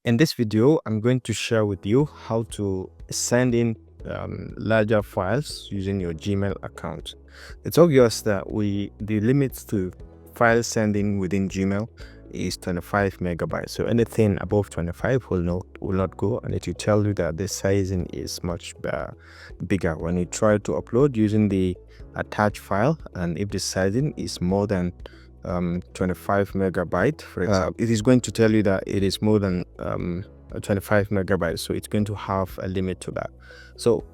In this video, I'm going to share with you how to send in larger files using your Gmail account. It's obvious that the limits to file sending within Gmail is 25 megabytes. So anything above 25 will not go, and it will tell you that the sizing is much bigger when you try to upload using the attached file. And if the sizing is more than 25 megabyte, for example, it is going to tell you that it is more than 25 megabytes, so it's going to have a limit to that. So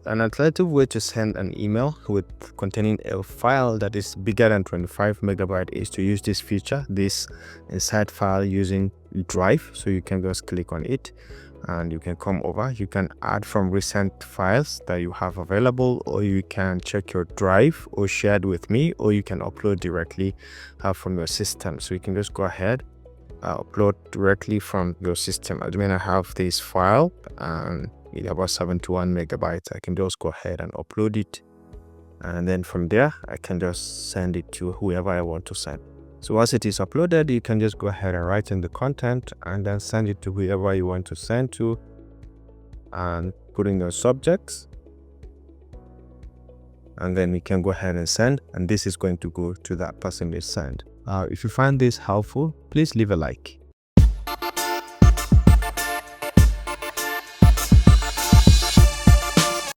an alternative way to send an email with containing a file that is bigger than 25 megabyte is to use this feature, this inside file, using Drive. So you can just click on it and you can come over. You can add from recent files that you have available, or you can check your Drive or share it with me, or you can upload directly from your system. So you can just go ahead, upload directly from your system. I mean, I have this file and it's about 71 megabytes. I can just go ahead and upload it, and then from there I can just send it to whoever I want to send. So once it is uploaded, you can just go ahead and write in the content and then send it to whoever you want to send to, and put in your subjects, and then you can go ahead and send, and this is going to go to that person you send. If you find this helpful, please leave a like.